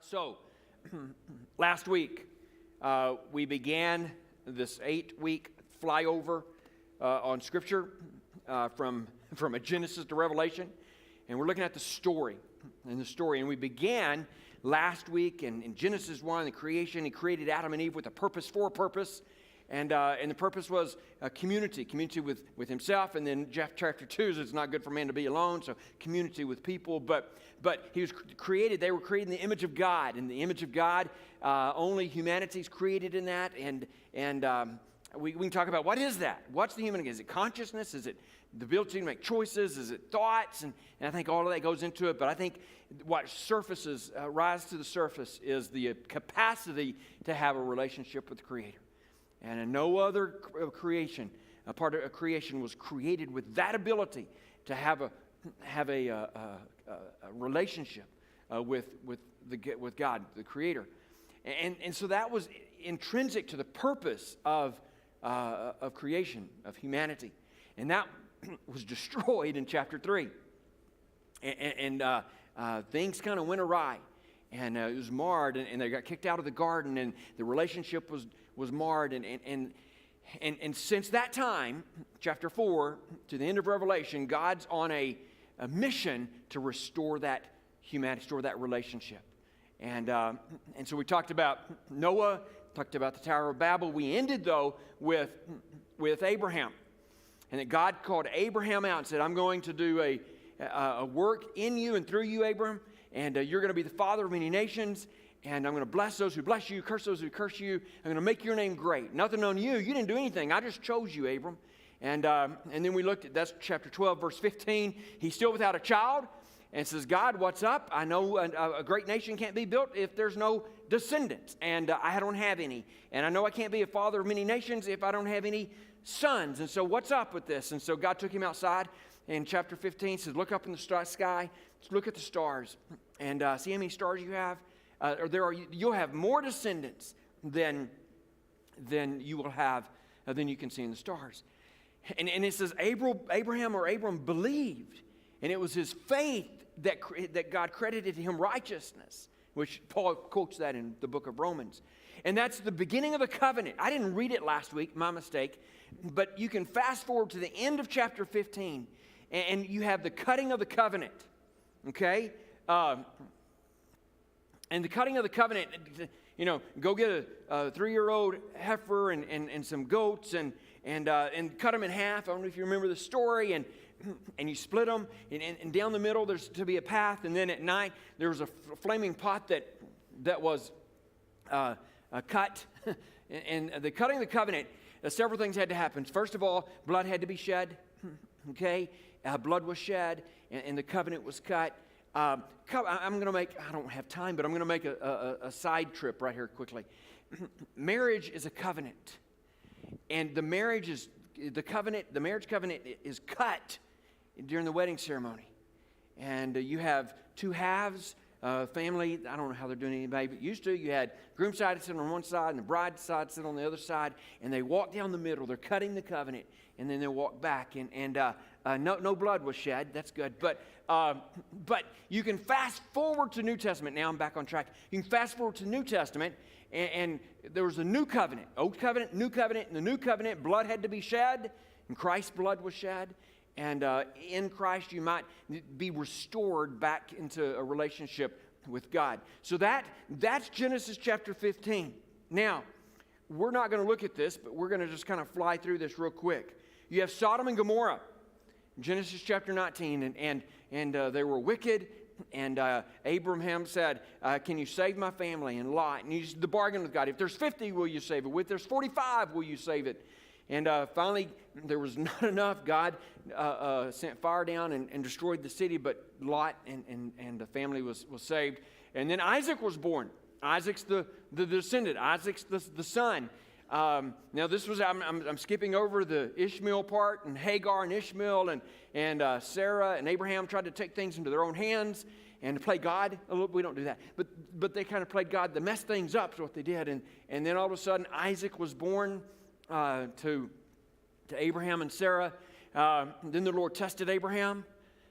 So, last week, we began this 8-week flyover on Scripture from a Genesis to Revelation, and we're looking at the story. And we began last week in Genesis 1, the creation. He created Adam and Eve with a purpose, for a purpose. And the purpose was community with himself. And then chapter 2 is it's not good for man to be alone, so community with people. But he was created, they were created in the image of God. In the image of God, only humanity is created in that. And we can talk about what is that? What's the human? Is it consciousness? Is it the ability to make choices? Is it thoughts? And I think all of that goes into it. But I think what rise to the surface is the capacity to have a relationship with the Creator. And no other creation, a part of a creation, was created with that ability to have a relationship with God, the Creator, and so that was intrinsic to the purpose of creation, of humanity, and that was destroyed in chapter 3, and things kind of went awry. And it was marred, and they got kicked out of the garden, and the relationship was marred. And since that time, chapter 4, to the end of Revelation, God's on a mission to restore that humanity, restore that relationship. And so we talked about Noah, talked about the Tower of Babel. We ended, though, with Abraham. And that God called Abraham out and said, I'm going to do a work in you and through you, Abraham. And you're going to be the father of many nations, and I'm going to bless those who bless you, curse those who curse you. I'm going to make your name great. Nothing on you. You didn't do anything. I just chose you, Abram. And then we looked at, that's chapter 12, verse 15. He's still without a child, and says, God, what's up? I know a great nation can't be built if there's no descendants, and I don't have any. And I know I can't be a father of many nations if I don't have any sons. And so what's up with this? And so God took him outside. In chapter 15, says, look up in the sky, look at the stars, and see how many stars you have. You'll have more descendants than you will have, than you can see in the stars. And it says, Abram believed, and it was his faith that God credited him righteousness, which Paul quotes that in the book of Romans. And that's the beginning of the covenant. I didn't read it last week, my mistake, but you can fast forward to the end of chapter 15, and you have the cutting of the covenant, okay? And the cutting of the covenant, go get a 3-year-old heifer and some goats and cut them in half. I don't know if you remember the story. And you split them, and down the middle there's to be a path. And then at night there was a flaming pot that was cut. And the cutting of the covenant, several things had to happen. First of all, blood had to be shed, okay? Blood was shed, and the covenant was cut. I'm going to make, I don't have time, but I'm going to make a side trip right here quickly. Marriage is a covenant. And the marriage covenant is cut during the wedding ceremony. And you have two halves, family, I don't know how they're doing anybody, but used to, you had groom side sit on one side and the bride side sit on the other side, and they walk down the middle. They're cutting the covenant, and then they walk back, and no blood was shed. That's good. But you can fast forward to New Testament. Now I'm back on track. You can fast forward to New Testament, and there was a new covenant, old covenant, new covenant. In the new covenant, blood had to be shed, and Christ's blood was shed. And in Christ, you might be restored back into a relationship with God. So that's Genesis chapter 15. Now, we're not going to look at this, but we're going to just kind of fly through this real quick. You have Sodom and Gomorrah, Genesis chapter 19, and they were wicked. And Abraham said, can you save my family? And Lot, and the bargain with God. If there's 50, will you save it? If there's 45, will you save it? And finally, there was not enough. God sent fire down and destroyed the city, but Lot and the family was saved. And then Isaac was born. Isaac's the descendant. Isaac's the son. Now this was, I'm skipping over the Ishmael part, and Hagar and Ishmael and Sarah and Abraham tried to take things into their own hands and to play God. We don't do that, but they kind of played God to mess things up is what they did. And then all of a sudden Isaac was born to Abraham and Sarah. Then the Lord tested Abraham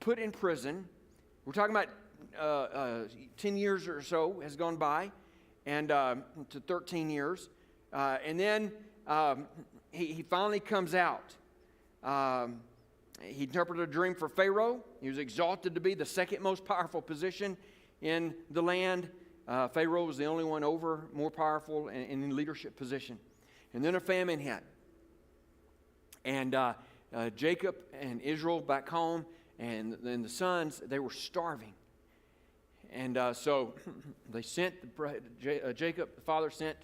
put in prison. We're talking about 10 years or so has gone by, and to 13 years. And then he finally comes out. He interpreted a dream for Pharaoh. He was exalted to be the second most powerful position in the land. Pharaoh was the only one more powerful and in leadership position. And then a famine hit. And Jacob and Israel back home, and then the sons, they were starving. And so they sent, Jacob, the father, sent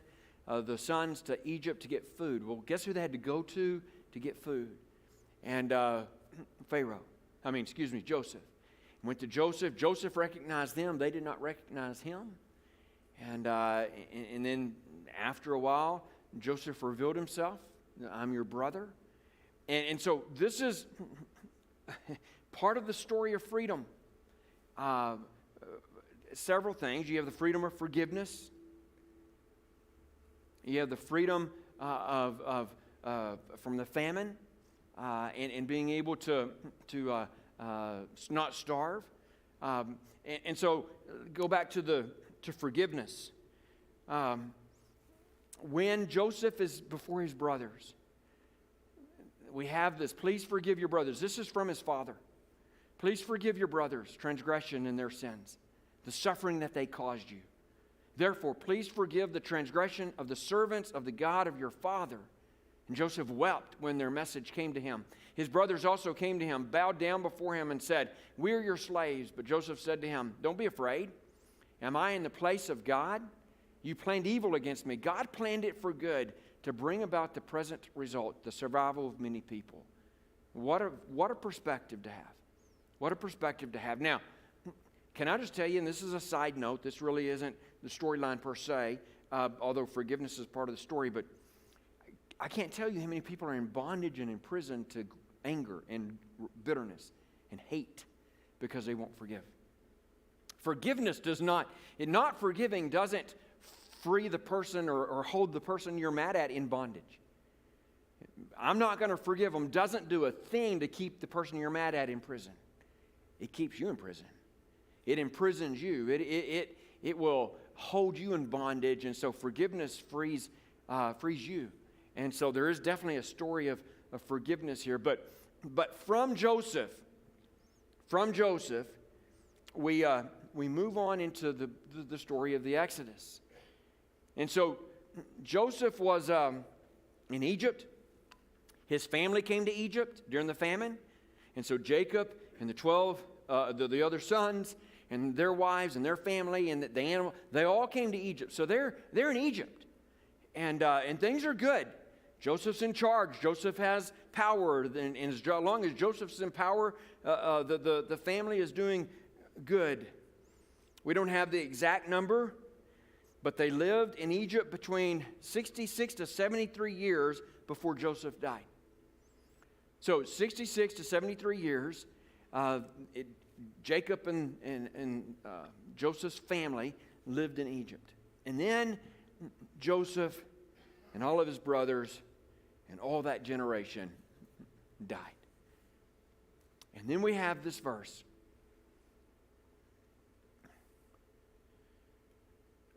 the sons to Egypt to get food. Well, guess who they had to go to get food? And Joseph. Went to Joseph. Joseph recognized them. They did not recognize him. And then after a while, Joseph revealed himself. I'm your brother. And so this is part of the story of freedom. Several things. You have the freedom of forgiveness. You have the freedom from the famine and being able to not starve. And so go back to forgiveness. When Joseph is before his brothers, we have this, please forgive your brothers. This is from his father. Please forgive your brothers' transgression and their sins, the suffering that they caused you. Therefore, please forgive the transgression of the servants of the God of your father. And Joseph wept when their message came to him. His brothers also came to him, bowed down before him, and said, "We are your slaves." But Joseph said to him, "Don't be afraid. Am I in the place of God? You planned evil against me. God planned it for good, to bring about the present result, the survival of many people." What a perspective to have. What a perspective to have. Now, can I just tell you, and this is a side note, this really isn't the storyline per se, although forgiveness is part of the story, but I can't tell you how many people are in bondage and in prison to anger and bitterness and hate because they won't forgive. Forgiveness does not forgiving doesn't free the person or hold the person you're mad at in bondage. I'm not going to forgive them doesn't do a thing to keep the person you're mad at in prison. It keeps you in prison. It imprisons you. It will hold you in bondage, and so forgiveness frees you. And so there is definitely a story of forgiveness here. But from Joseph, we move on into the story of the Exodus. And so Joseph was in Egypt. His family came to Egypt during the famine. And so Jacob and the 12, the other sons, and their wives and their family and the animal, they all came to Egypt. So they're in Egypt. And things are good. Joseph's in charge. Joseph has power. And as long as Joseph's in power, the family is doing good. We don't have the exact number, but they lived in Egypt between 66 to 73 years before Joseph died. So 66 to 73 years, Jacob and Joseph's family lived in Egypt. And then Joseph and all of his brothers and all that generation died. And then we have this verse.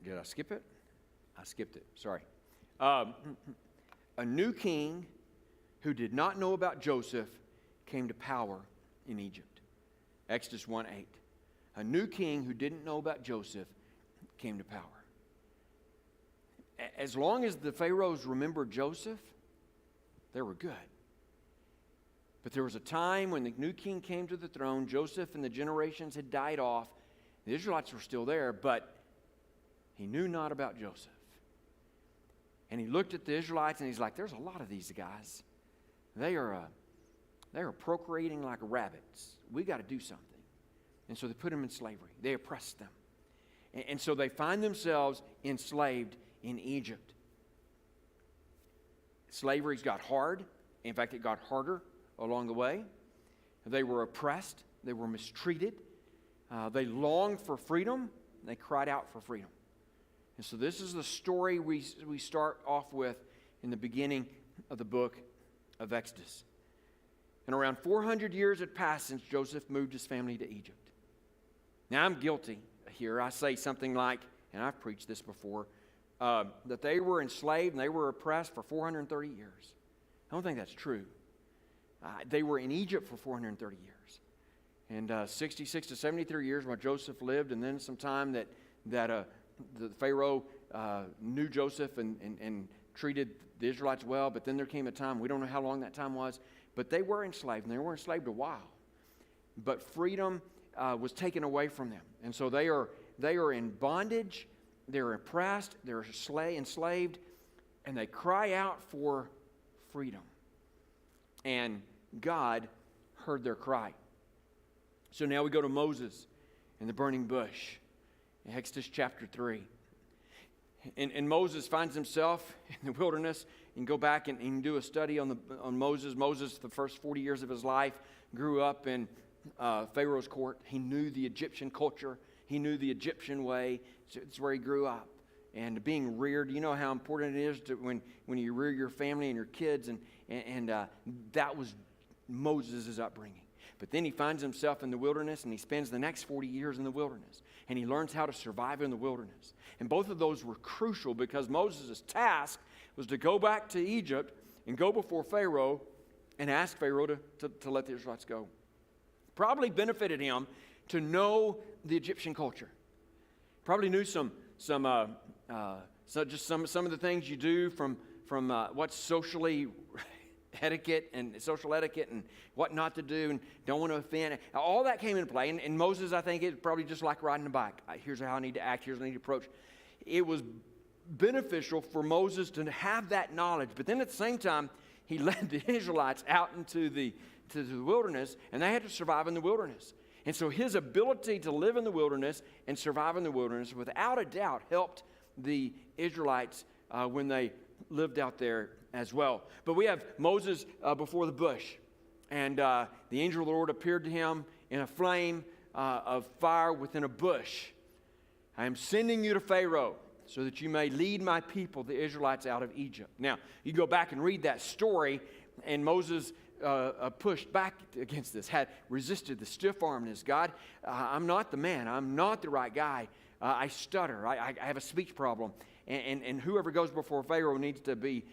Did I skip it? I skipped it. Sorry. A new king who did not know about Joseph came to power in Egypt. Exodus 1:8. A new king who didn't know about Joseph came to power. As long as the Pharaohs remembered Joseph, they were good. But there was a time when the new king came to the throne. Joseph and the generations had died off. The Israelites were still there, but he knew not about Joseph. And he looked at the Israelites and he's like, there's a lot of these guys. They are procreating like rabbits. We got to do something. And so they put them in slavery. They oppressed them. And so they find themselves enslaved in Egypt. Slavery's got hard. In fact, it got harder along the way. They were oppressed. They were mistreated. They longed for freedom. They cried out for freedom. And so this is the story we start off with in the beginning of the book of Exodus. And around 400 years had passed since Joseph moved his family to Egypt. Now, I'm guilty here. I say something like, and I've preached this before, that they were enslaved and they were oppressed for 430 years. I don't think that's true. They were in Egypt for 430 years. And 66 to 73 years while Joseph lived, and then some time that the Pharaoh knew Joseph and treated the Israelites well, but then there came a time, we don't know how long that time was, but they were enslaved, and they were enslaved a while. But freedom was taken away from them. And so they are in bondage, they're oppressed, they're enslaved, and they cry out for freedom. And God heard their cry. So now we go to Moses in the burning bush in Exodus chapter 3. And Moses finds himself in the wilderness. You can go back and do a study on Moses. Moses, the first 40 years of his life, grew up in Pharaoh's court. He knew the Egyptian culture. He knew the Egyptian way. So it's where he grew up. And being reared, you know how important it is to when you rear your family and your kids. And that was Moses' upbringing. But then he finds himself in the wilderness, and he spends the next 40 years in the wilderness. And he learns how to survive in the wilderness. And both of those were crucial because Moses' task was to go back to Egypt and go before Pharaoh and ask Pharaoh to let the Israelites go. Probably benefited him to know the Egyptian culture. Probably knew some of the things you do from what's socially etiquette and social etiquette and what not to do and don't want to offend. All that came into play. And Moses, I think, is probably just like riding a bike. Here's how I need to act. Here's how I need to approach. It was beneficial for Moses to have that knowledge. But then at the same time, he led the Israelites out into the wilderness, and they had to survive in the wilderness. And so his ability to live in the wilderness and survive in the wilderness, without a doubt, helped the Israelites when they lived out there as well. But we have Moses before the bush, and the angel of the Lord appeared to him in a flame of fire within a bush. I am sending you to Pharaoh so that you may lead my people, the Israelites, out of Egypt. Now, you go back and read that story, and Moses pushed back against this, had resisted the stiff-armedness. God, I'm not the man. I'm not the right guy. I stutter. I have a speech problem. And whoever goes before Pharaoh needs to be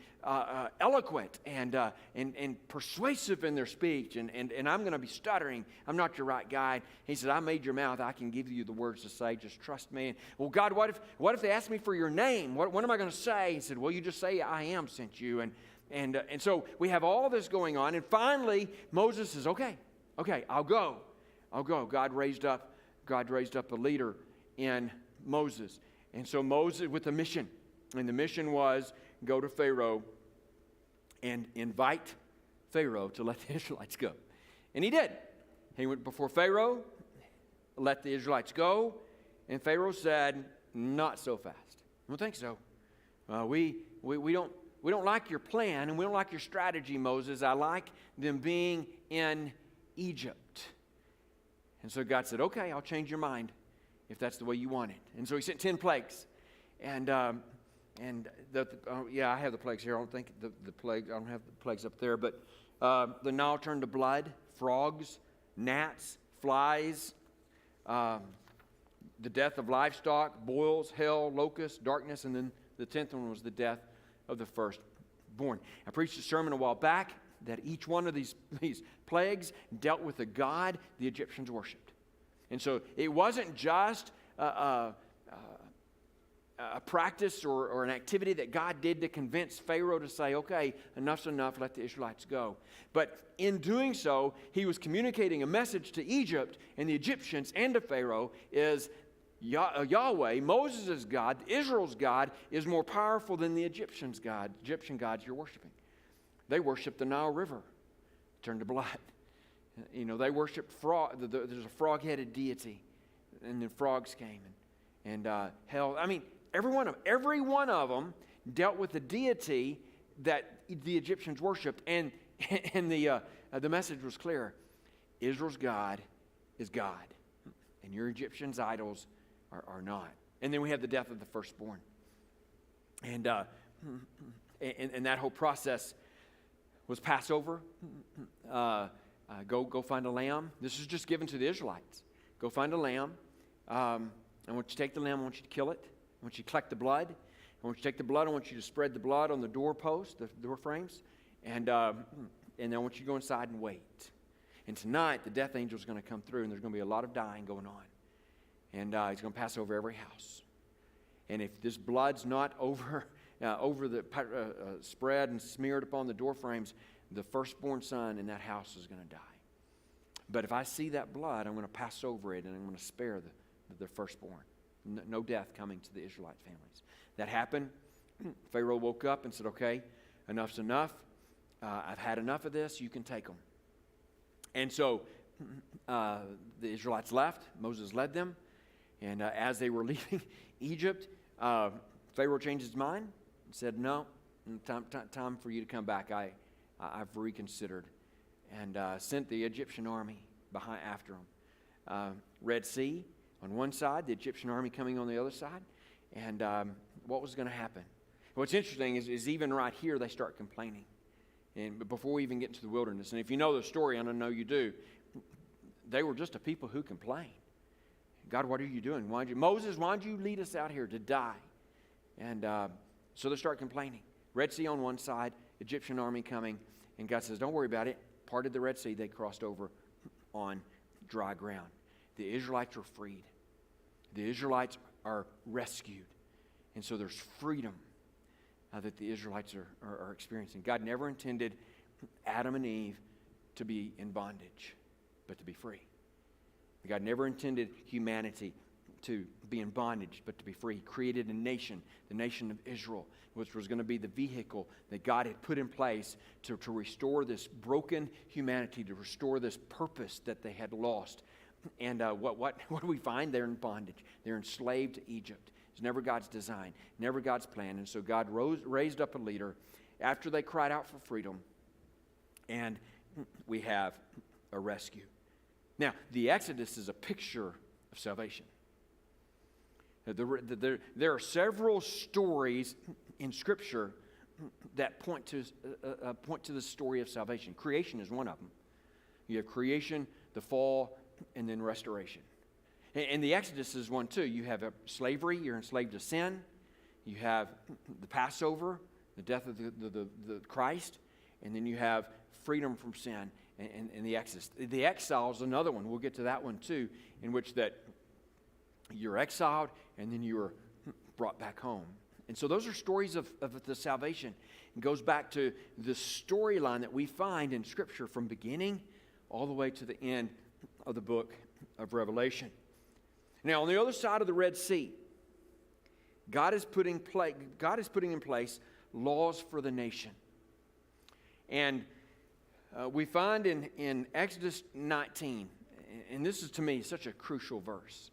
eloquent and persuasive in their speech. And I'm going to be stuttering. I'm not your right guide. He said, I made your mouth. I can give you the words to say. Just trust me. And, well, God, what if they ask me for your name? What am I going to say? He said, well, you just say I am sent you. And so we have all this going on. And finally, Moses says, okay, I'll go. God raised up a leader in Moses. And so Moses with a mission. And the mission was go to Pharaoh and invite Pharaoh to let the Israelites go. And he did. He went before Pharaoh, let the Israelites go, and Pharaoh said, not so fast. I don't think so. We don't like your plan, and we don't like your strategy, Moses. I like them being in Egypt. And so God said, okay, I'll change your mind if that's the way you want it. And so he sent 10 plagues. And I have the plagues here. I don't think the plague, I don't have the plagues up there. But the Nile turned to blood, frogs, gnats, flies, the death of livestock, boils, hail, locusts, darkness, and then the 10th one was the death of the firstborn. I preached a sermon a while back that each one of these plagues dealt with a god the Egyptians worshipped. And so it wasn't just a practice or an activity that God did to convince Pharaoh to say, okay, enough's enough, let the Israelites go. But in doing so, he was communicating a message to Egypt and the Egyptians and to Pharaoh is Yahweh, Moses' God, Israel's God, is more powerful than the Egyptians' God. Egyptian gods you're worshiping. They worship the Nile River, turned to blood. They worship frog. There's a frog-headed deity, and then frogs came and hell. I mean, every one of them dealt with the deity that the Egyptians worshipped, and the message was clear: Israel's God is God, and your Egyptians' idols are not. And then we have the death of the firstborn, and that whole process was Passover. Go find a lamb. This is just given to the Israelites. Go find a lamb. I want you to take the lamb. I want you to kill it. I want you to collect the blood. I want you to take the blood. I want you to spread the blood on the doorposts, the door frames. And then I want you to go inside and wait. And tonight, the death angel is going to come through, and there's going to be a lot of dying going on. And he's going to pass over every house. And if this blood's not over the spread and smeared upon the door frames, the firstborn son in that house is going to die. But if I see that blood, I'm going to pass over it, and I'm going to spare the firstborn. No death coming to the Israelite families. That happened. Pharaoh woke up and said, okay, enough's enough. I've had enough of this. You can take them. And so the Israelites left. Moses led them. And as they were leaving Egypt, Pharaoh changed his mind and said, no, time for you to come back. I've reconsidered. And sent the Egyptian army after them. Red Sea on one side, the Egyptian army coming on the other side. And what was going to happen? What's interesting is even right here, they start complaining. And before we even get into the wilderness, and if you know the story, and I know you do, they were just a people who complained. God, what are you doing? Moses, why'd you lead us out here to die? And so they start complaining. Red Sea on one side, Egyptian army coming, and God says, don't worry about it. Parted the Red Sea, they crossed over on dry ground. The Israelites are freed. The Israelites are rescued. And so there's freedom that the Israelites are experiencing. God never intended Adam and Eve to be in bondage, but to be free. God never intended humanity to be in bondage, but to be free. He created a nation, the nation of Israel, which was going to be the vehicle that God had put in place to restore this broken humanity, to restore this purpose that they had lost. And what do we find? They're in bondage. They're enslaved to Egypt. It's never God's design, never God's plan. And so God raised up a leader after they cried out for freedom, and we have a rescue. Now, the Exodus is a picture of salvation. There are several stories in Scripture that point to the story of salvation. Creation is one of them. You have creation, the fall, and then restoration. And the Exodus is one too. You have slavery, you're enslaved to sin. You have the Passover, the death of the Christ, and then you have freedom from sin and the Exodus. The exile is another one. We'll get to that one too, in which that you're exiled and then you are brought back home. And so those are stories of the salvation. It goes back to the storyline that we find in Scripture from beginning all the way to the end of the book of Revelation. Now, on the other side of the Red Sea, God is putting in place laws for the nation. And we find in Exodus 19, and this is to me such a crucial verse.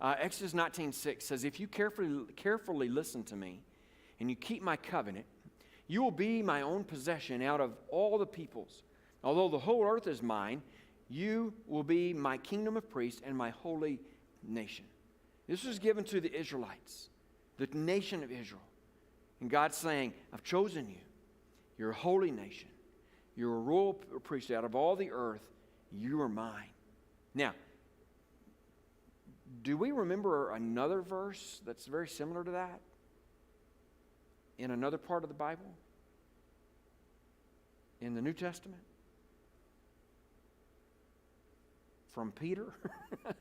Exodus 19:6 says, if you carefully listen to me and you keep my covenant, you will be my own possession out of all the peoples. Although the whole earth is mine, you will be my kingdom of priests and my holy nation. This was given to the Israelites, the nation of Israel. And God's saying, I've chosen you. You're a holy nation. You're a royal priesthood. Out of all the earth, you are mine. Now, do we remember another verse that's very similar to that in another part of the Bible? In the New Testament? From Peter? You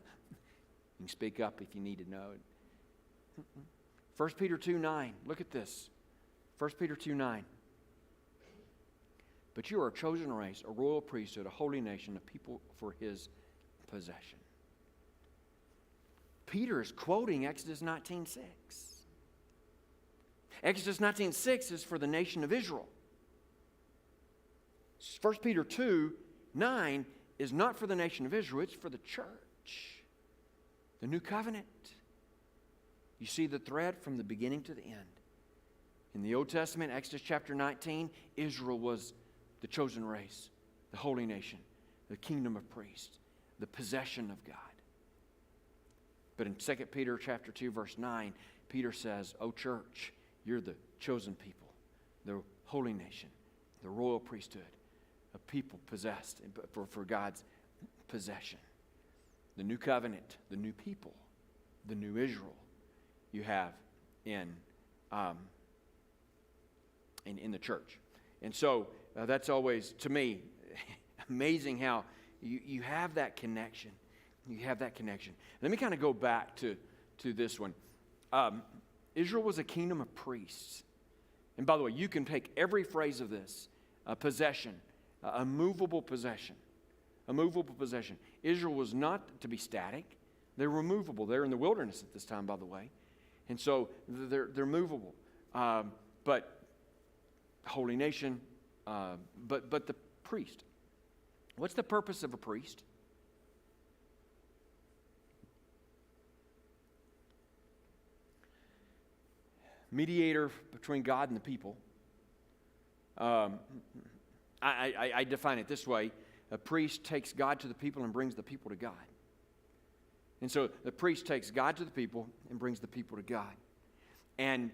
can speak up if you need to know it. 1 Peter 2:9. Look at this. 1 Peter 2:9. But you are a chosen race, a royal priesthood, a holy nation, a people for his possession. Peter is quoting Exodus 19:6. Exodus 19:6 is for the nation of Israel. 1 Peter 2:9 is not for the nation of Israel, it's for the church. The new covenant. You see the thread from the beginning to the end. In the Old Testament, Exodus chapter 19, Israel was the chosen race, the holy nation, the kingdom of priests, the possession of God. But in 2 Peter chapter 2, verse 9, Peter says, "O church, you're the chosen people, the holy nation, the royal priesthood, a people possessed for God's possession. The new covenant, the new people, the new Israel you have in the church. And so that's always, to me, amazing how you have that connection. You have that connection. Let me kind of go back to this one. Israel was a kingdom of priests. And by the way, you can take every phrase of this, a possession, a movable possession. A movable possession. Israel was not to be static. They're movable. They're in the wilderness at this time, by the way. And so they're movable. But holy nation, but the priest. What's the purpose of a priest? Mediator between God and the people. I define it this way. A priest takes God to the people and brings the people to God. And so the priest takes God to the people and brings the people to God. And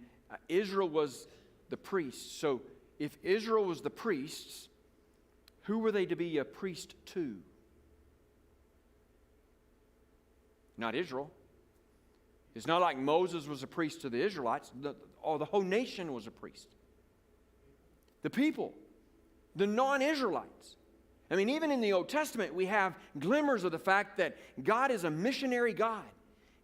Israel was the priests. So if Israel was the priests, who were they to be a priest to? Not Israel. It's not like Moses was a priest to the Israelites. The whole nation was a priest. The people, the non-Israelites. I mean, even in the Old Testament, we have glimmers of the fact that God is a missionary God.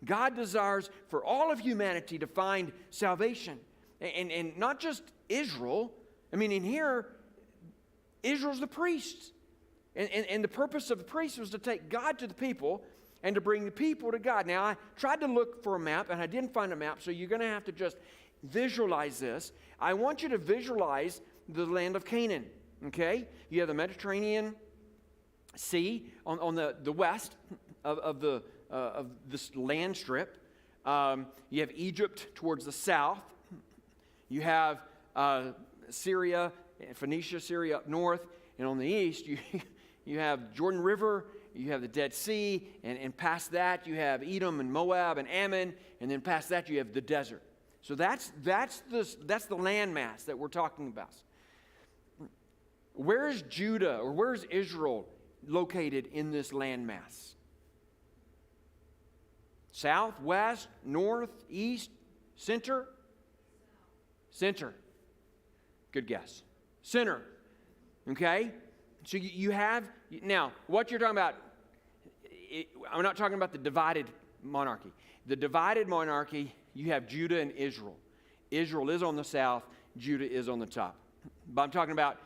God desires for all of humanity to find salvation. And not just Israel. I mean, in here, Israel's the priests. And the purpose of the priests was to take God to the people and to bring the people to God. Now, I tried to look for a map, and I didn't find a map, so you're going to have to just visualize this. I want you to visualize the land of Canaan, okay? You have the Mediterranean Sea on the west of this land strip. You have Egypt towards the south. You have Syria, Phoenicia, Syria up north. And on the east, you have Jordan River, you have the Dead Sea, and past that you have Edom and Moab and Ammon, and then past that you have the desert. So that's the landmass that we're talking about. Where is Judah or where is Israel located in this landmass? South, west, north, east, center? Center. Good guess. Center. Okay? So you have, now, what you're talking about, I'm not talking about the divided monarchy. The divided monarchy, you have Judah and Israel. Israel is on the south, Judah is on the top. But I'm talking about,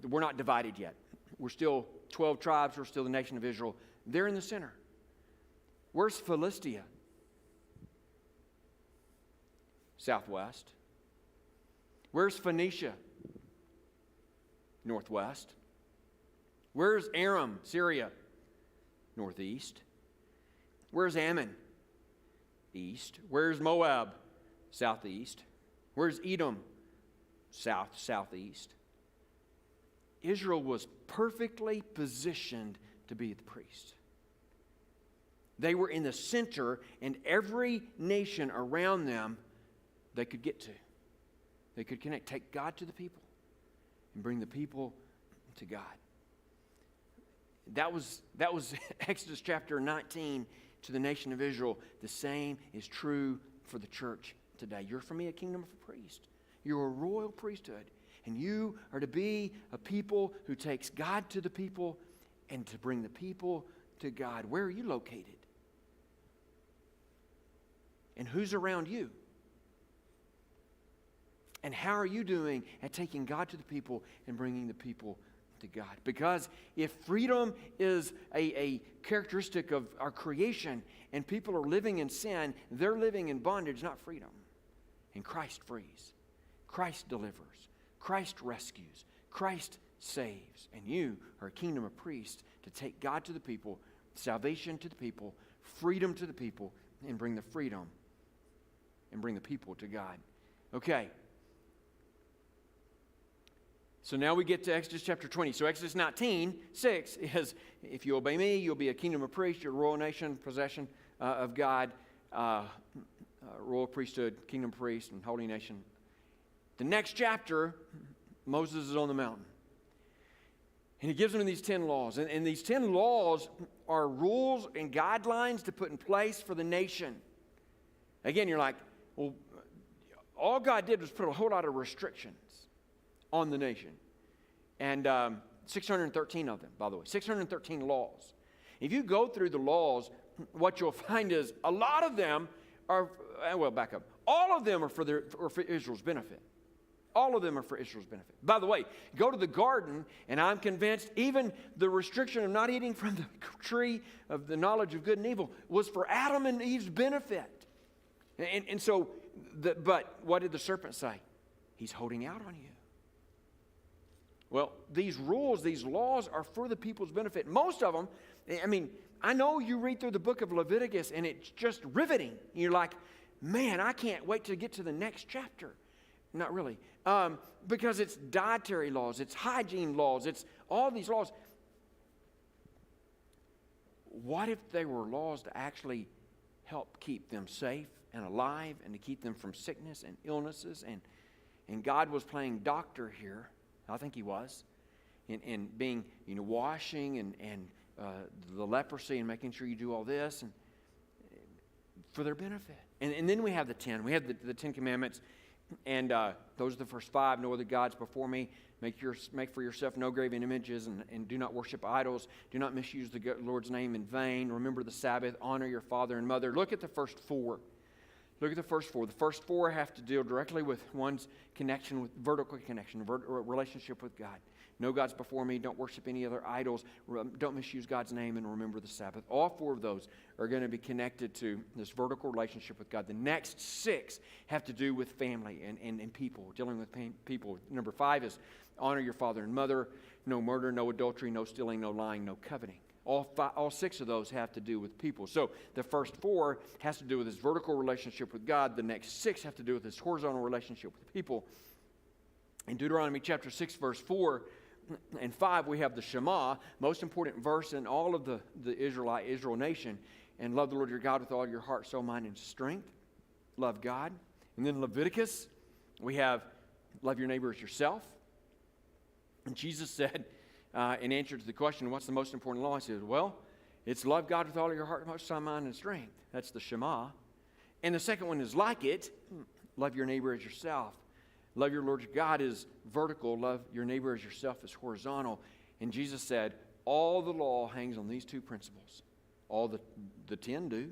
we're not divided yet. We're still 12 tribes, we're still the nation of Israel. They're in the center. Where's Philistia? Southwest. Where's Phoenicia? Northwest. Where's Aram, Syria? Northeast. Where's Ammon? East. Where's Moab? Southeast. Where's Edom? Southeast. Israel was perfectly positioned to be the priest. They were in the center, and every nation around them they could get to. They could connect, take God to the people, and bring the people to God. That was Exodus chapter 19 to the nation of Israel. The same is true for the church today. You're for me a kingdom of priests. You're a royal priesthood. And you are to be a people who takes God to the people and to bring the people to God. Where are you located? And who's around you? And how are you doing at taking God to the people and bringing the people to God? Because if freedom is a characteristic of our creation and people are living in sin, they're living in bondage, not freedom. And Christ frees. Christ delivers. Christ rescues. Christ saves. And you are a kingdom of priests to take God to the people, salvation to the people, freedom to the people, and bring the freedom and bring the people to God. Okay. So now we get to Exodus chapter 20. So Exodus 19:6 is, if you obey me, you'll be a kingdom of priests, you're a royal nation, possession of God, royal priesthood, kingdom of priests, and holy nation. The next chapter, Moses is on the mountain. And he gives them these 10 laws. And these 10 laws are rules and guidelines to put in place for the nation. Again, you're like, well, all God did was put a whole lot of restrictions on the nation. And 613 of them, by the way, 613 laws. If you go through the laws, what you'll find is a lot of them are, well, back up. All of them are for Israel's benefit. All of them are for Israel's benefit. By the way, go to the garden, and I'm convinced even the restriction of not eating from the tree of the knowledge of good and evil was for Adam and Eve's benefit. And so, but what did the serpent say? He's holding out on you. Well, these rules, these laws are for the people's benefit. Most of them, I mean, I know you read through the book of Leviticus and it's just riveting. You're like, man, I can't wait to get to the next chapter. Not really. Because it's dietary laws, it's hygiene laws, it's all these laws. What if they were laws to actually help keep them safe and alive and to keep them from sickness and illnesses? And God was playing doctor here. I think he was. In being, washing and the leprosy and making sure you do all this and for their benefit. And then we have the 10. We have the 10 Commandments. And those are the first 5. No other gods before me. Make for yourself no graven images and do not worship idols. Do not misuse the Lord's name in vain. Remember the Sabbath. Honor your father and mother. Look at the first 4. Look at the first 4. The first 4 have to deal directly with one's connection, with vertical connection, relationship with God. No gods before me. Don't worship any other idols. Don't misuse God's name, and remember the Sabbath. All 4 of those are going to be connected to this vertical relationship with God. The next 6 have to do with family and people, dealing with people. Number 5 is honor your father and mother. No murder, no adultery, no stealing, no lying, no coveting. All 6 of those have to do with people. So the first 4 has to do with this vertical relationship with God. The next 6 have to do with this horizontal relationship with people. In Deuteronomy chapter 6, verse 4 and 5, we have the Shema, most important verse in all of the Israel nation. And love the Lord your God with all your heart, soul, mind, and strength. Love God. And then Leviticus, we have love your neighbor as yourself. And Jesus said, in answer to the question, what's the most important law? He said, well, it's love God with all your heart, soul, mind, and strength. That's the Shema. And the second one is like it, love your neighbor as yourself. Love your Lord your God is vertical. Love your neighbor as yourself is horizontal. And Jesus said, all the law hangs on these 2 principles. All the 10 do.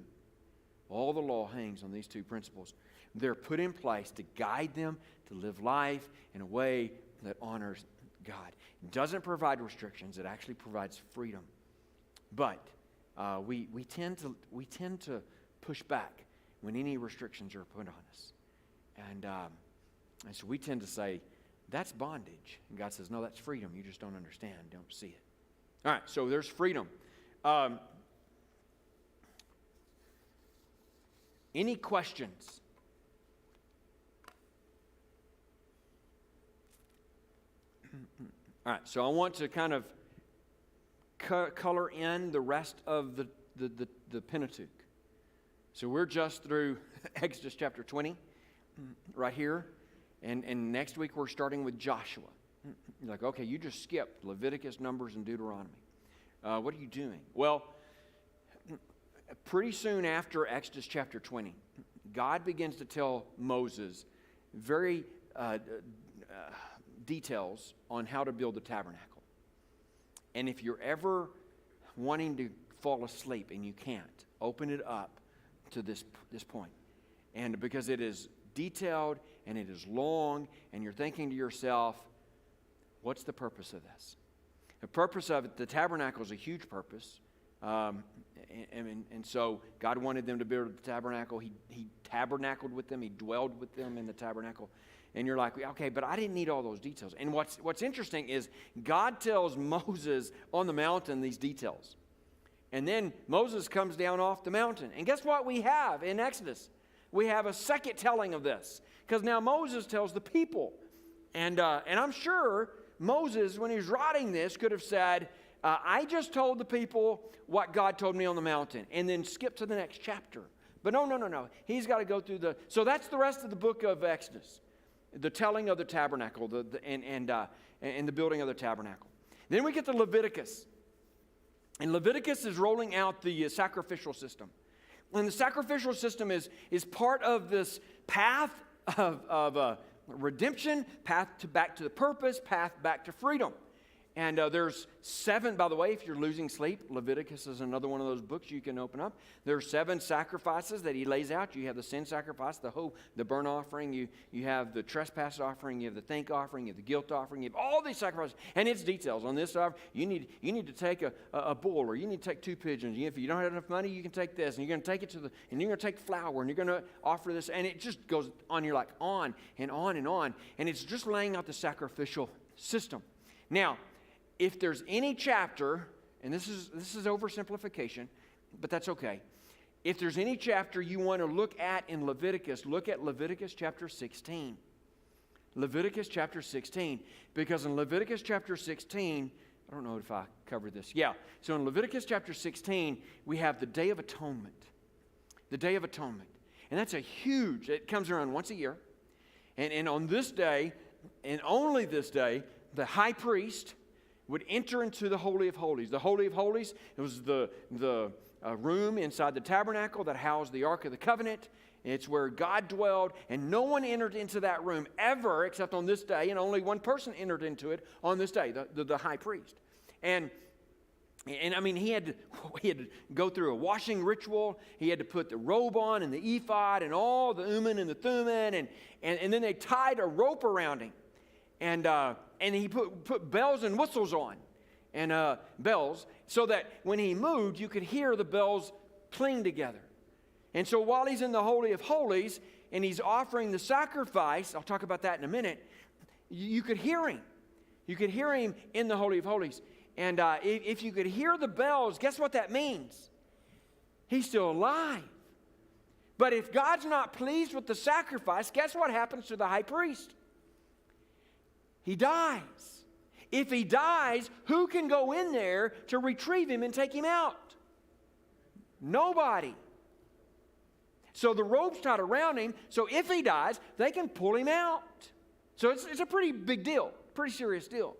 All the law hangs on these 2 principles. They're put in place to guide them to live life in a way that honors God. It doesn't provide restrictions. It actually provides freedom. But we tend to push back when any restrictions are put on us. And so we tend to say, that's bondage. And God says, no, that's freedom. You just don't understand, don't see it. All right, so there's freedom. Any questions? All right, so I want to kind of color in the rest of the Pentateuch. So we're just through Exodus chapter 20 right here. And next week we're starting with Joshua. You're like, okay, you just skipped Leviticus, Numbers, and Deuteronomy. What are you doing? Well, pretty soon after Exodus chapter 20, God begins to tell Moses very details on how to build the tabernacle. And if you're ever wanting to fall asleep and you can't, open it up to this point. And because it is detailed and it is long, and you're thinking to yourself, what's the purpose of this? The purpose of it, the tabernacle is a huge purpose. And so God wanted them to build the tabernacle. He tabernacled with them. He dwelled with them in the tabernacle. And you're like, okay, but I didn't need all those details. And what's interesting is God tells Moses on the mountain these details. And then Moses comes down off the mountain. And guess what we have in Exodus? We have a second telling of this. Because now Moses tells the people. And I'm sure Moses, when he was writing this, could have said, I just told the people what God told me on the mountain. And then skip to the next chapter. But no. He's got to go through so that's the rest of the book of Exodus. The telling of the tabernacle and the building of the tabernacle. Then we get to Leviticus. And Leviticus is rolling out the sacrificial system. And the sacrificial system is part of this path of redemption, path back to the purpose, path back to freedom. And there's 7, by the way, if you're losing sleep, Leviticus is another one of those books you can open up. There are 7 sacrifices that he lays out. You have the sin sacrifice, the burnt offering, you have the trespass offering, you have the thank offering, you have the guilt offering, you have all these sacrifices. And it's details. On this offering, you need to take a bull, or you need to take 2 pigeons. If you don't have enough money, you can take this, and you're going to take it and you're going to take flour, and you're going to offer this, and it just goes on. You're like on and on and on. And it's just laying out the sacrificial system. Now, if there's any chapter, and this is oversimplification, but that's okay. If there's any chapter you want to look at in Leviticus, look at Leviticus chapter 16. Leviticus chapter 16. Because in Leviticus chapter 16, I don't know if I covered this. Yeah. So in Leviticus chapter 16, we have the Day of Atonement. The Day of Atonement. And that's it comes around once a year. And on this day, and only this day, the high priest would enter into the Holy of Holies. The Holy of Holies, it was the room inside the tabernacle that housed the Ark of the Covenant. It's where God dwelled, and no one entered into that room ever except on this day, and only one person entered into it on this day, the high priest. And I mean, he had to go through a washing ritual. He had to put the robe on and the ephod and all the Urim and the Thummim, and then they tied a rope around him. And he put bells and whistles on, and bells, so that when he moved, you could hear the bells cling together. And so while he's in the Holy of Holies, and he's offering the sacrifice, I'll talk about that in a minute, you could hear him. You could hear him in the Holy of Holies. And if you could hear the bells, guess what that means? He's still alive. But if God's not pleased with the sacrifice, guess what happens to the high priest? He dies. If he dies, who can go in there to retrieve him and take him out? Nobody. So the rope's tied around him, so if he dies, they can pull him out. So it's a pretty big deal, pretty serious deal.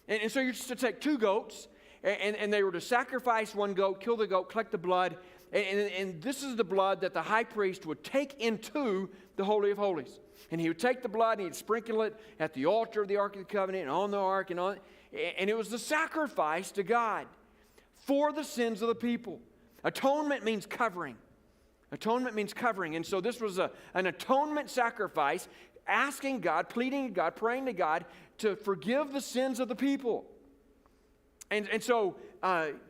And so you're just to take 2 goats, and they were to sacrifice 1 goat, kill the goat, collect the blood, and this is the blood that the high priest would take into the Holy of Holies. And he would take the blood and he'd sprinkle it at the altar of the Ark of the Covenant and on the Ark and it was the sacrifice to God for the sins of the people. Atonement means covering. Atonement means covering. And so this was an atonement sacrifice, asking God, pleading to God, praying to God to forgive the sins of the people. And so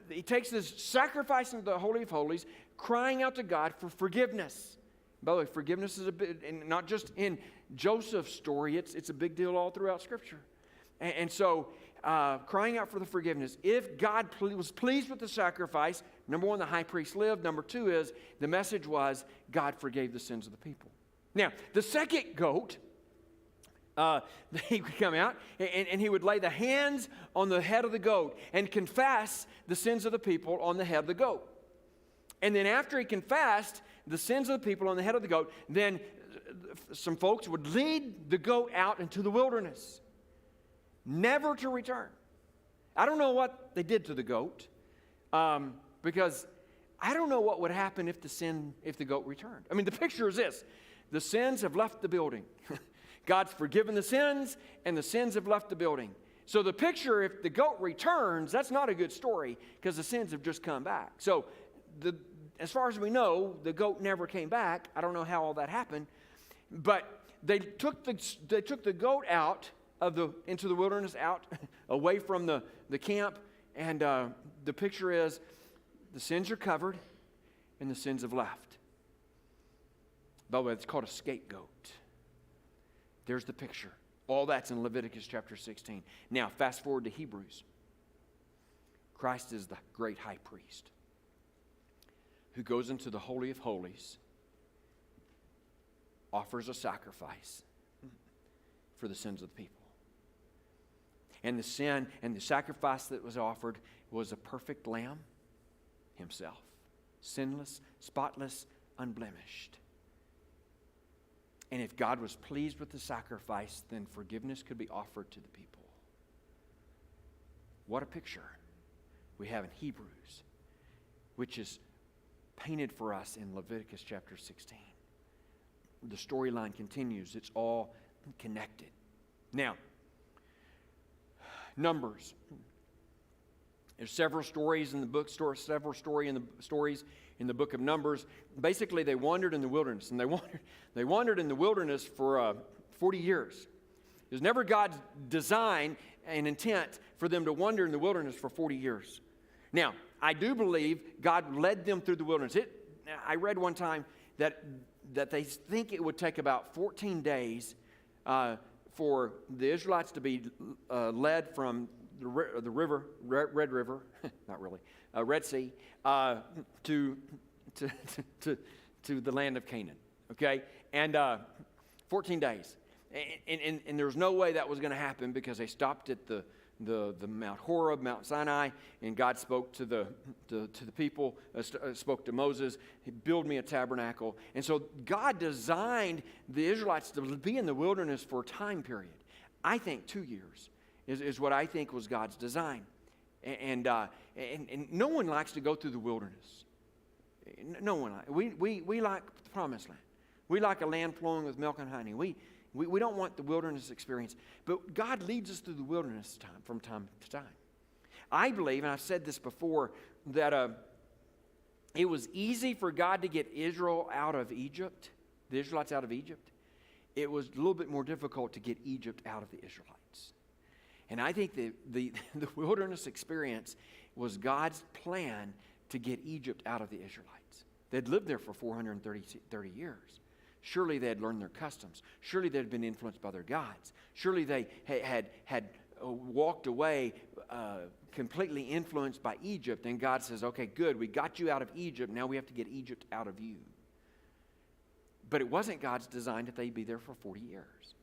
he takes this sacrifice into the Holy of Holies, crying out to God for forgiveness. By the way, forgiveness is and not just in Joseph's story, it's a big deal all throughout Scripture. And so, crying out for the forgiveness. If God was pleased with the sacrifice, number 1, the high priest lived. Number 2 is, the message was, God forgave the sins of the people. Now, the second goat, he would come out, and he would lay the hands on the head of the goat and confess the sins of the people on the head of the goat. And then after he confessed the sins of the people on the head of the goat, then some folks would lead the goat out into the wilderness, never to return. I don't know what they did to the goat, because I don't know what would happen if the goat returned. I mean, the picture is this. The sins have left the building. God's forgiven the sins, and the sins have left the building. So the picture, if the goat returns, that's not a good story, because the sins have just come back. So as far as we know, the goat never came back. I don't know how all that happened. But they took the goat out into the wilderness, out away from the camp. And the picture is the sins are covered and the sins have left. By the way, it's called a scapegoat. There's the picture. All that's in Leviticus chapter 16. Now, fast forward to Hebrews. Christ is the great high priest who goes into the Holy of Holies, offers a sacrifice for the sins of the people. And the sin and the sacrifice that was offered was a perfect lamb himself, sinless, spotless, unblemished. And if God was pleased with the sacrifice, then forgiveness could be offered to the people. what a picture we have in Hebrews, which is painted for us in Leviticus chapter 16. The storyline continues. It's all connected. Now, Numbers. There's several stories in the book, stories in the book of Numbers. Basically, they wandered in the wilderness, and they wandered in the wilderness for 40 years. It was never God's design and intent for them to wander in the wilderness for 40 years. Now, I do believe God led them through the wilderness. I read one time that they think it would take about 14 days for the Israelites to be led from the river, Red River, not really, Red Sea, to the land of Canaan. Okay, and 14 days, and there was no way that was going to happen because they stopped at the Mount Horeb, Mount Sinai, and God spoke to the people, spoke to Moses. He built me a tabernacle, and so God designed the Israelites to be in the wilderness for a time period. I think 2 years is what I think was God's design, and no one likes to go through the wilderness. No one. We like the promised land. We like a land flowing with milk and honey. We don't want the wilderness experience. But God leads us through the wilderness from time to time. I believe, and I've said this before, that it was easy for God to get Israel out of Egypt, the Israelites out of Egypt. It was a little bit more difficult to get Egypt out of the Israelites. And I think the wilderness experience was God's plan to get Egypt out of the Israelites. They'd lived there for 430 years. Surely they had learned their customs. Surely they had been influenced by their gods. Surely they had walked away completely influenced by Egypt. And God says, okay, good, we got you out of Egypt. Now we have to get Egypt out of you. But it wasn't God's design that they'd be there for 40 years.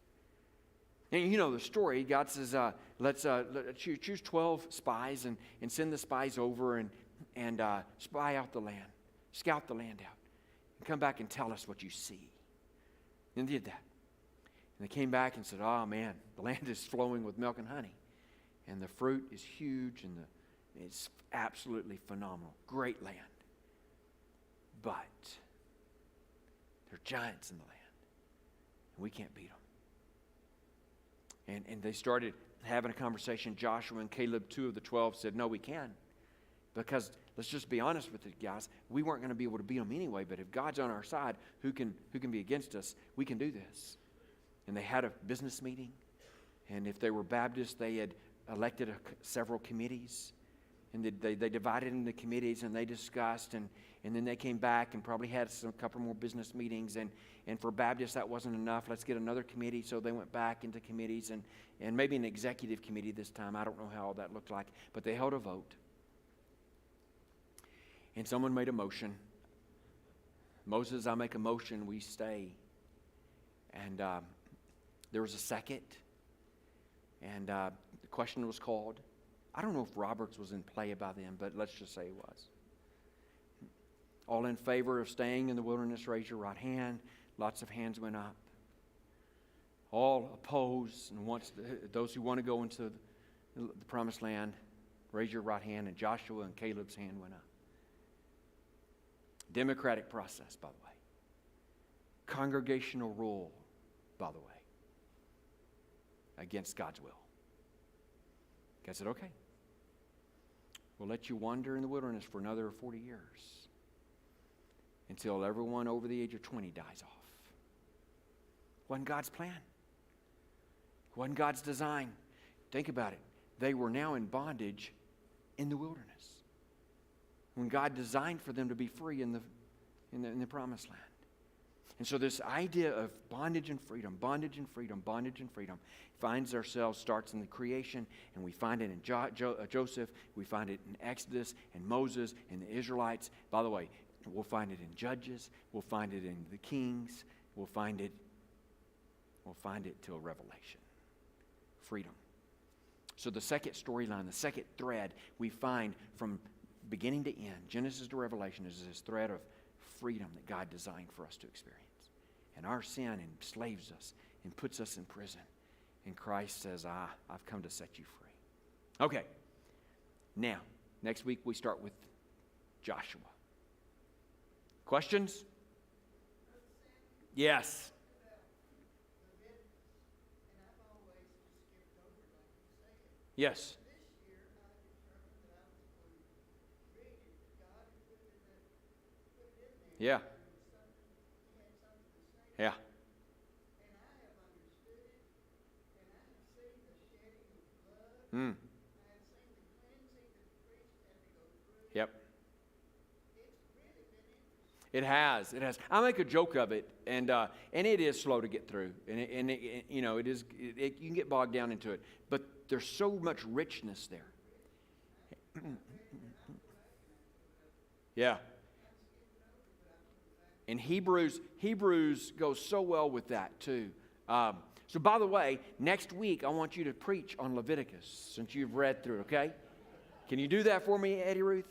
And you know the story. God says, let's choose 12 spies and send the spies over and spy out the land. Scout the land out. And come back and tell us what you see. And they did that. And they came back and said, oh man, the land is flowing with milk and honey. And the fruit is huge and it's absolutely phenomenal. Great land. But there are giants in the land. And we can't beat them. And they started having a conversation. Joshua and Caleb, 2 of the 12, said, no, we can. Because let's just be honest with you guys, we weren't going to be able to beat them anyway, but if God's on our side, who can be against us? We can do this. And they had a business meeting, and if they were Baptists, they had elected several committees, and they divided into committees, and they discussed, and then they came back and probably had a couple more business meetings, and for Baptists that wasn't enough. Let's get another committee, so they went back into committees, and maybe an executive committee this time. I don't know how all that looked like, but they held a vote. And someone made a motion. Moses, I make a motion, we stay. And there was a second. And the question was called. I don't know if Roberts was in play by then, but let's just say he was. All in favor of staying in the wilderness, raise your right hand. Lots of hands went up. All opposed, and those who want to go into the promised land, raise your right hand. And Joshua and Caleb's hand went up. Democratic process, by the way. Congregational rule, by the way. Against God's will. God said, okay. We'll let you wander in the wilderness for another 40 years. Until everyone over the age of 20 dies off. Wasn't God's plan. Wasn't God's design. Think about it. They were now in bondage in the wilderness. When God designed for them to be free in the promised land. And so this idea of bondage and freedom, bondage and freedom, bondage and freedom finds ourselves, starts in the creation, and we find it in Joseph, we find it in Exodus, and Moses, and the Israelites. By the way, we'll find it in Judges, we'll find it in the Kings, we'll find it till Revelation. Freedom. So the second storyline, the second thread we find from beginning to end, Genesis to Revelation, is this thread of freedom that God designed for us to experience. And our sin enslaves us and puts us in prison. And Christ says, I've come to set you free. Okay, Now, next week we start with Joshua. Questions? Yes. Yes. Yeah. Yeah. Mm. Yep. It has. It has. I make a joke of it, and it is slow to get through, and it is. You can get bogged down into it, but there's so much richness there. Yeah. And Hebrews goes so well with that too. So by the way, next week I want you to preach on Leviticus since you've read through it, okay? Can you do that for me, Eddie Ruth?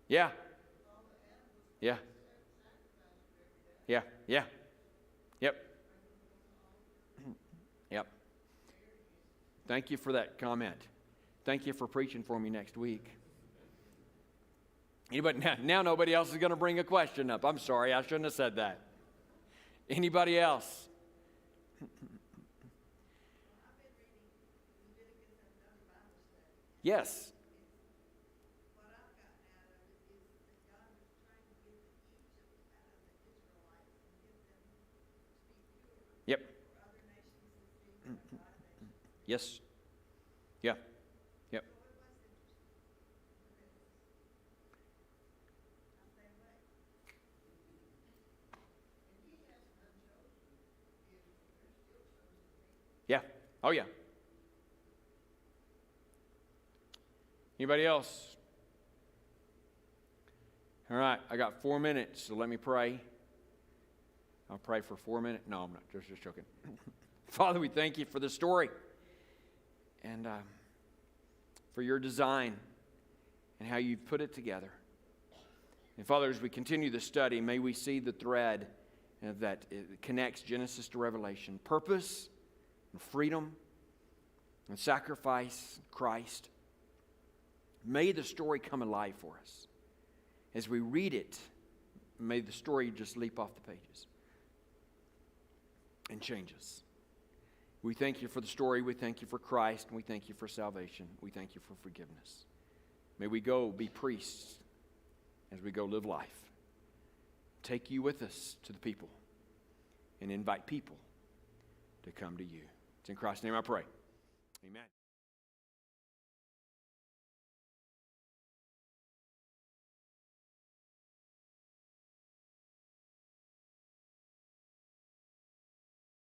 Yeah. Yeah. Yeah. Yeah. Yep. Yep. Thank you for that comment. Thank you for preaching for me next week. Anybody, now nobody else is going to bring a question up. I'm sorry, I shouldn't have said that. Anybody else? Yes. Yep. Yes. Yeah. Yep. Yeah. Oh, yeah. Anybody else? All right, I got 4 minutes, so let me pray. I'll pray for 4 minutes. No, I'm not. Just joking. Father, we thank you for the story and for your design and how you've put it together. And Father, as we continue the study, may we see the thread that it connects Genesis to Revelation. Purpose and freedom and sacrifice, Christ. May the story come alive for us. As we read it, may the story just leap off the pages and change us. We thank you for the story. We thank you for Christ. And we thank you for salvation. We thank you for forgiveness. May we go be priests as we go live life. Take you with us to the people and invite people to come to you. It's in Christ's name I pray. Amen.